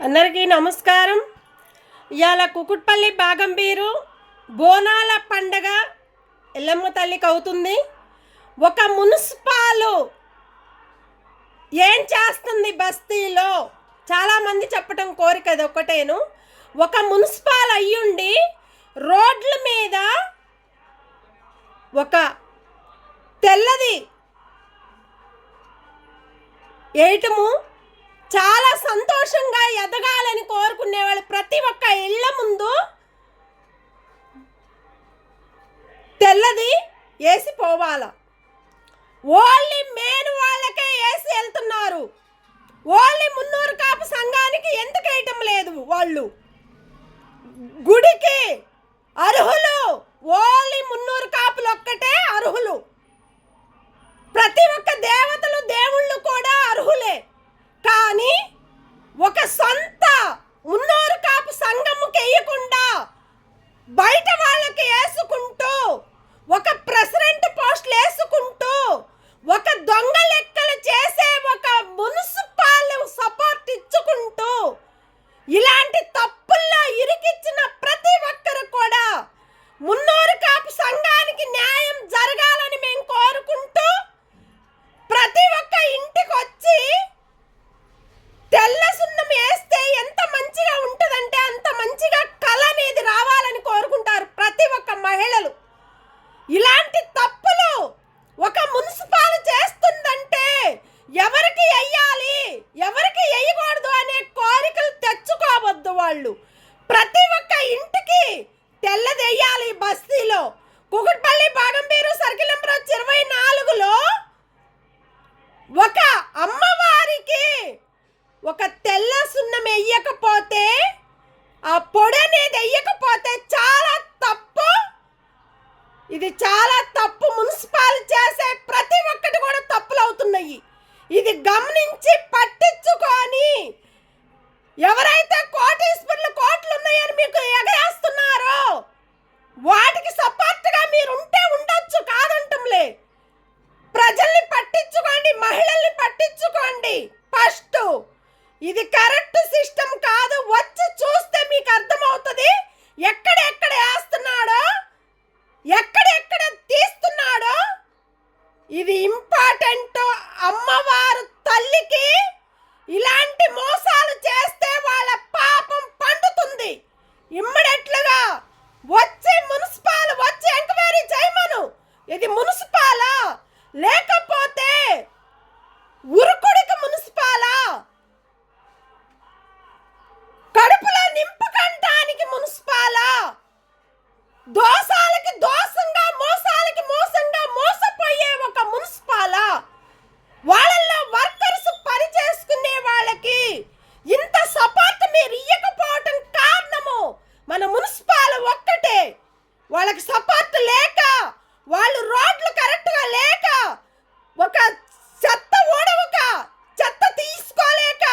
అందరికీ నమస్కారం. ఇవాళ కుకుట్పల్లి బాగంబీరు బోనాల పండగ ఎల్లమ్మ తల్లికి అవుతుంది. ఒక మున్సిపాలు ఏం చేస్తుంది బస్తీలో చాలామంది చెప్పటం కోరిక అది ఒకటేను. ఒక మున్సిపాల్ అయ్యుండి రోడ్ల మీద ఒక తెల్లది వేయటము చాలా సంతోషంగా ఎదగాలని కోరుకునేవాళ్ళు. ప్రతి ఒక్క ఇళ్ళ ముందు తెల్లది వేసి పోవాల. ఓన్లీ మెయిన్ వాళ్ళకే వేసి వెళ్తున్నారు. ఓన్లీ మున్నూరు కాపు సంఘానికి ఎందుకు వేయటం లేదు? వాళ్ళు గుడికి అర్హులు. ఓన్లీ మున్నూరు కాపులు ఒక్కటే అర్హులు. ప్రతి ఒక్క దేవతలు దేవుళ్ళు కూడా అర్హులే. కానీ ఒక సొంత మున్నూరు కాపు సంఘముకి వేయకుండా బయట వాళ్ళకి వేసుకుంటూ, ఒక ప్రెసిడెంట్ పోస్టులు వేసుకుంటూ, ఒక దొంగ లెక్కలు చేసే ఒక మున్సిపాల్ సపోర్ట్ ఇచ్చుకుంటూ, ఇలాంటి తప్పుల్లో ఇరికిచ్చిన ప్రతి ఒక్కరు కూడా మున్నూరు కాపు సంఘానికి న్యాయం జరగాలని మేము కోరుకుంటూ, ప్రతి ఒక్క ఇంటికి వచ్చి తెల్ల సున్నం వేస్తే ఎంత మంచిగా ఉంటుందంటే అంత మంచిగా కళ అనేది రావాలని కోరుకుంటారు ప్రతి ఒక్క మహిళలు. ఇలాంటి తప్పులు ఒక మున్సిపాల్ చేస్తుందంటే ఎవరికి వేయాలి, ఎవరికి వేయకూడదు అనే కోరికలు తెచ్చుకోవద్దు. వాళ్ళు ప్రతి ఒక్క ఇంటికి తెల్లది వేయాలి. బస్తీలో కుకుట్పల్లి బాగంబీరు సర్కిల్ నెంబర్ 24లో ఒక అమ్మవారికి ఒక తెల్ల సున్నం వేయకపోతే, ఆ పొడి అనేది వేయకపోతే చాలా తప్పు. ఇది చాలా తప్పు. మున్సిపాల్ చేసే ప్రతి ఒక్కటి కూడా తప్పులు అవుతున్నాయి. ఇది గమనించి పట్టించుకొని ఎవరైతే కోటీశ్వరులు కోట్లు ఉన్నాయని మీకు ఎగరేస్తున్నారో వాటికి సపోర్ట్గా మీరు ఉంటే ఉండొచ్చు, కాదంటంలే. ప్రజల్ని పట్టించుకోండి, మహిళల్ని పట్టించుకోండి. ఫస్ట్ ఇది కరెక్ట్ సిస్టమ్ కాదు. వచ్చి చూస్తే మీకు అర్థమవుతుంది ఎక్కడెక్కడ వేస్తున్నాడో, ఎక్కడెక్కడ తీస్తున్నాడో. ఇది ఇంపార్టెంట్. అమ్మవారు తల్లికి ఇలాంటి మోసాలు చేస్తే వాళ్ళ పాపం పండుతుంది. ఇమ్మడెట్లుగా వచ్చి మున్సిపాల్ వచ్చి ఎంక్వైరీ చేయమను. ఇది మున్సిపాలా లేకపోతే ఉరుకుడికి మున్సిపాలా, కడుపులో నింపుకంటానికి మున్సిపాలా, దోసాలకి దోసంగా మోసాలకి మోసంగా మోసపోయే ఒక మున్సిపాలా, వాళ్ళల్లో వర్కర్స్ పని చేసుకునే వాళ్ళకి ఇంత సపోర్ట్ మీరు ఇవ్వకపోవటం కారణము మన మున్సిపాల్ ఒక్కటే. వాళ్ళకి సపోర్ట్ లేక, వాళ్ళు రోడ్లు కరెక్ట్గా లేక, ఒక చెత్త ఊడవక, చెత్త తీసుకోలేక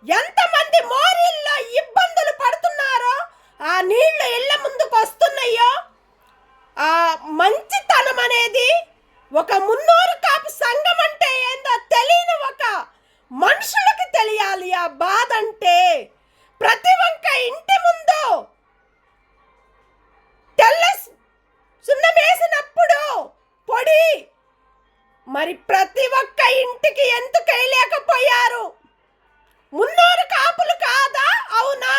ఎంతమంది మోరీల్లో ఇబ్బందులు పడుతున్నారో, ఆ నీళ్లు ఇళ్ళ ముందుకు వస్తున్నాయో, ఆ మంచితనం అనేది ఒక మున్నూరు కాపు సంఘం అంటే ఏందో తెలియని ఒక మనుషులకి తెలియాలి. ఆ బాధ అంటే ప్రతి ఒక్క ఇంటి ముందు తెల్ల సున్నం వేసినప్పుడు పొడి మరి ప్రతి ఒక్క ఇంటికి ఎందుకు వేయలేకపోయారు? మున్నూరు కాపులు కాదా? అవునా?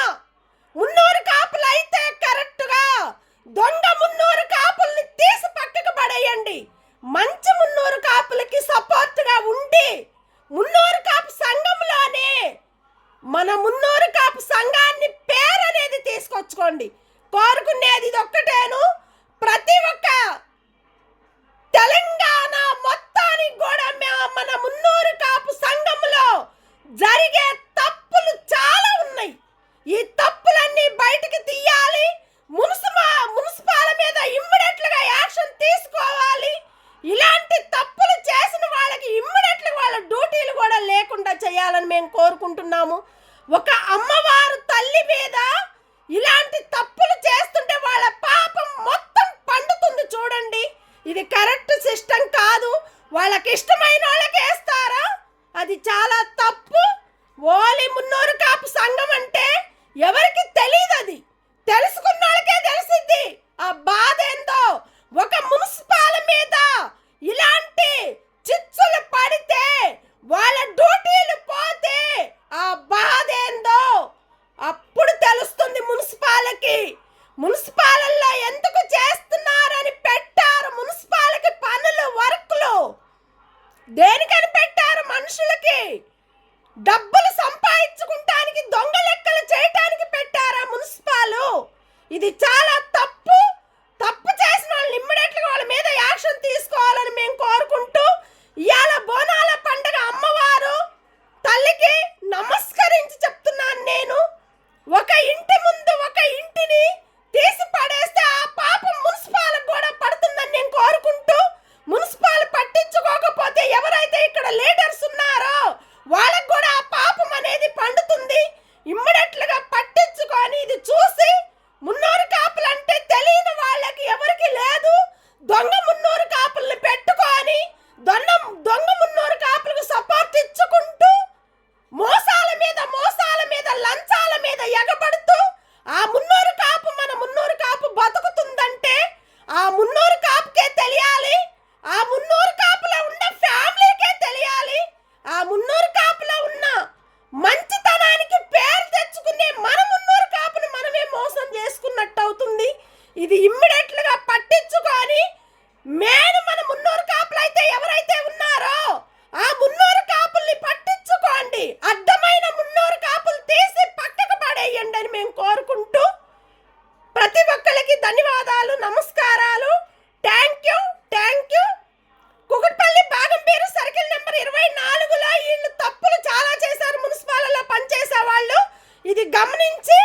మున్నూరు కాపులు అయితే కరెక్ట్గా దొంగ మున్నూరు కాపుల్ని తీసి పక్కకు పడేయండి. మంచి మున్నూరు కాపులకి సపోర్ట్గా ఉండి మున్నూరు కాపు సంఘంలోనే మన మున్నూరు కాపు సంఘాన్ని పేరు అనేది తీసుకొచ్చుకోండి. కోరుకునేది ఇది ఒక్కటేను. ప్రతి ఒక్క తెలంగాణ మొత్తానికి కూడా మన మున్నూరు కాపు సంఘంలో జరిగే తప్పులు చాలా ఉన్నాయి. ఈ తప్పులన్నీ బయటికి తీయాలి. మున్సిపాల మీద ఇమ్మీడియట్లుగా యాక్షన్ తీసుకోవాలి. ఇలాంటి తప్పులు చేసిన వాళ్ళకి ఇమ్మీడియట్లుగా వాళ్ళ డ్యూటీలు కూడా లేకుండా చేయాలని మేము కోరుకుంటున్నాము. ఒక అమ్మవారు తల్లి మీద ఇలాంటి తప్పులు చేస్తుంటే వాళ్ళ పాపం మొత్తం పండుతుంది. చూడండి, ఇది కరెక్ట్ సిస్టమ్ కాదు. వాళ్ళకి ఇష్టమైన వాళ్ళకి వేస్తారా? అది చాలా తప్పు. ఓలి మున్నూరు కాపు సంఘం అంటే డబ్బులు సంపాదించుకుంటానికి దొంగ లెక్కలు చేయటానికి పెట్టారా మున్సిపాలు? ఇది చాలా తప్పు. తప్పు చేసిన వాళ్ళని ఇమ్మీడియట్గా వాళ్ళ మీద యాక్షన్ తీసుకోవాలని మేము కోరుకుంటూ, ఇవాళ బోనాల పండుగ అమ్మవారు తల్లికి నమస్కరించి చెప్తున్నాను నేను. ఒక ఇంటి ముందు ఒక ఇంటిని తీసి పడేస్తే ఆ పాపం మున్సిపాలకు కూడా పడుతుందని నేను కోరుకుంటూ, మున్సిపాల్ పట్టించుకోకపోతే ఎవరైతే ఇక్కడ లీడర్స్ ఉన్నారో వాళ్ళకు కూడా ఆ పాపం అనేది పండుతుంది. ఇమ్మీడియట్లుగా పట్టించుకొని ఇది చూసి మున్నూరు కాపులు అంటే తెలియని వాళ్ళకి ఎవరికి లేదు, దొంగ మున్నూరు కాపుల్ని పెట్టుకొని దొంగ మున్నూరు కాపులకు సపోర్ట్ ఇచ్చుకుంటూ మోసాల మీద లంచాల మీద ఎగబడుతూ ఆ మున్నూరు కాపు మన మున్నూరు కాపు బతుకుతుందంటే ఆ మున్నూరు కాపుకే తెలియాలి, ఆ మున్నూరు కాపులో ఉన్న ఫ్యామిలీకే తెలియాలి. ఆ మున్నూరు కాపులో ఉన్న మంచితనానికి పేరు తెచ్చుకునే మన మున్నూరు కాపుని మనమే మోసం చేసుకున్నట్టు అవుతుంది. ఇది ఇమ్మీడియట్లుగా పట్టించుకొని మన మున్నూరు కాపులు అయితే ఎవరైతే ఉన్నారో ఆ మున్నూరు కాపుల్ని పట్టించుకోండి. అడ్డమైన మున్నూరు కాపులు తీసి పక్కకు పడేయండి అని మేము కోరుకుంటూ, ప్రతి ఒక్కరికి ధన్యవాదాలు, నమస్కారాలు. Thank you. కుకట్పల్లి బాగంపేరు సర్కిల్ నెంబర్ 24లో వీళ్ళు తప్పులు చాలా చేశారు. మున్సిపాలిటీలో పనిచేసే వాళ్ళు ఇది గమనించి